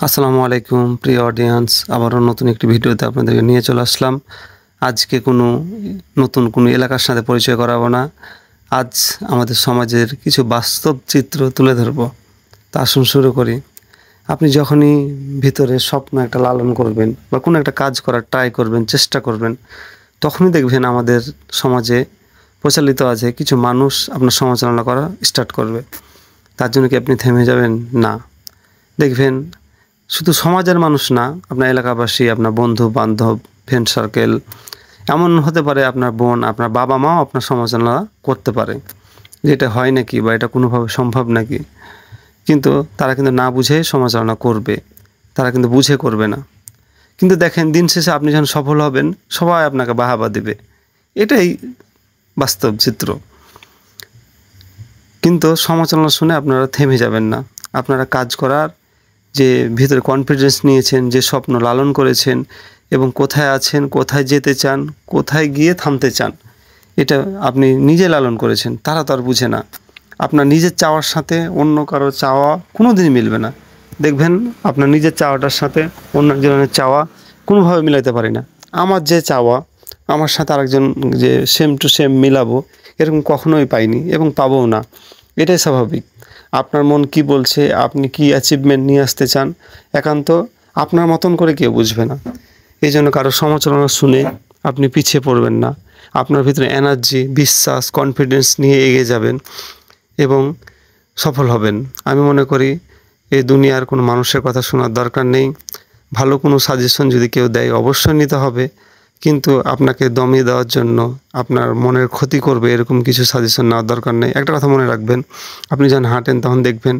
আসসালামু আলাইকুম প্রিয় অডিয়েন্স, আবারও নতুন একটি ভিডিওতে আপনাদেরকে নিয়ে চলে আসলাম। আজকে নতুন কোনো এলাকার সাথে পরিচয় করাবো না। আজ আমাদের সমাজের কিছু বাস্তব চিত্র তুলে ধরব। তা আসুন শুরু করি। আপনি যখনই ভিতরে স্বপ্ন একটা লালন করবেন বা কোনো একটা কাজ করার ট্রাই করবেন, চেষ্টা করবেন, তখনই দেখবেন আমাদের সমাজে প্রচলিত আছে কিছু মানুষ আপনার সমালোচনা করা স্টার্ট করবে। তার জন্য কি আপনি থেমে যাবেন? না। দেখবেন শুধু সমাজের মানুষ না, আপনার এলাকাবাসী, আপনার বন্ধু বান্ধব, ফ্রেন্ড সার্কেল, এমন হতে পারে আপনার বোন, আপনার বাবা মাও আপনার সমালোচনা করতে পারে যে এটা হয় নাকি বা এটা কোনোভাবে সম্ভব নাকি। কিন্তু তারা কিন্তু না বুঝে সমালোচনা করবে, তারা কিন্তু বুঝে করবে না। কিন্তু দেখেন দিন শেষে আপনি যখন সফল হবেন সবাই আপনাকে বাহাবা দেবে, এটাই বাস্তব চিত্র। কিন্তু সমালোচনা শুনে আপনারা থেমে যাবেন না। আপনারা কাজ করার যে ভিতরে কনফিডেন্স নিয়েছেন, যে স্বপ্ন লালন করেছেন এবং কোথায় আছেন, কোথায় যেতে চান, কোথায় গিয়ে থামতে চান, এটা আপনি নিজে লালন করেছেন। তারা তো আর বুঝে না। আপনার নিজের চাওয়ার সাথে অন্য কারো চাওয়া কোনো দিনই মিলবে না। দেখবেন আপনার নিজের চাওয়াটার সাথে অন্য একজনের চাওয়া কোনোভাবে মিলাইতে পারি না। আমার যে চাওয়া আমার সাথে আরেকজন যে সেম টু সেম মিলাবো, এরকম কখনোই পাইনি এবং পাবও না। এটাই স্বাভাবিক। আপনার মন কি বলছে, আপনি কি অ্যাচিভমেন্ট নিয়ে আসতে চান, একান্ত আপনার মতন করে কেউ বুঝবে না। এই জন্য কারো সমালোচনা শুনে আপনি পিছিয়ে পড়বেন না। আপনার ভিতরে এনার্জি, বিশ্বাস, কনফিডেন্স নিয়ে এগিয়ে যাবেন এবং সফল হবেন। আমি মনে করি এই দুনিয়ার কোনো মানুষের কথা শোনার দরকার নেই। ভালো কোনো সাজেশন যদি কেউ দেয় অবশ্যই নিতে হবে, কিন্তু আপনাকে দমিয়ে দেওয়ার জন্য, আপনার মনের ক্ষতি করবে এরকম কিছু সাজেশন নেওয়ার দরকার নেই। একটা কথা মনে রাখবেন, আপনি যখন হাঁটেন তখন দেখবেন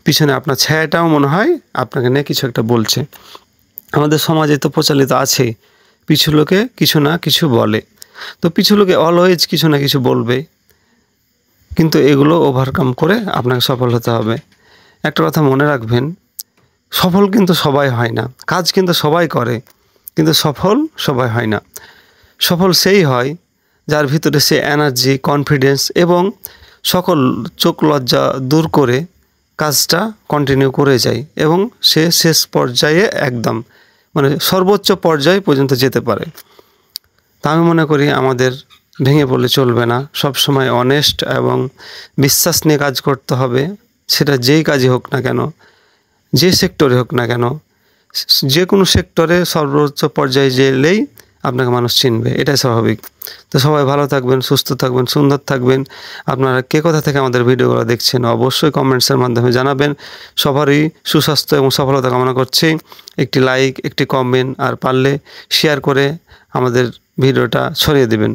পিছনে আপনার ছায়াটাও মনে হয় আপনাকে নিয়ে কিছু একটা বলছে। আমাদের সমাজে তো প্রচলিত আছেই, পিছু লোকে কিছু না কিছু বলে। তো পিছু লোকে অলওয়েজ কিছু না কিছু বলবে, কিন্তু এগুলো ওভারকাম করে আপনাকে সফল হতে হবে। একটা কথা মনে রাখবেন, সফল কিন্তু সবাই হয় না, কাজ কিন্তু সবাই করে, কিন্তু সফল সবাই হয় না। সফল সেই হয় যার ভিতরে সে এনার্জি, কনফিডেন্স এবং সকল চোখ লজ্জা দূর করে কাজটা কন্টিনিউ করে যায় এবং সে শেষ পর্যায়ে একদম মানে সর্বোচ্চ পর্যায় পর্যন্ত যেতে পারে। তা আমি মনে করি আমাদের ভেঙে পড়লে চলবে না। সবসময় অনেস্ট এবং বিশ্বাস নিয়ে কাজ করতে হবে। সেটা যেই কাজই হোক না কেন, যে সেক্টরে হোক না কেন, যে কোনো সেক্টরে সর্বোচ্চ পর্যায়ে গেলেই আপনাকে মানুষ চিনবে, এটাই স্বাভাবিক। তো সবাই ভালো থাকবেন, সুস্থ থাকবেন, সুন্দর থাকবেন। আপনারা কে কোথা থেকে আমাদের ভিডিওগুলো দেখছেন অবশ্যই কমেন্টসের মাধ্যমে জানাবেন। সবারই সুস্বাস্থ্য এবং সফলতা কামনা করছি। একটি লাইক, একটি কমেন্ট আর পারলে শেয়ার করে আমাদের ভিডিওটা ছড়িয়ে দেবেন।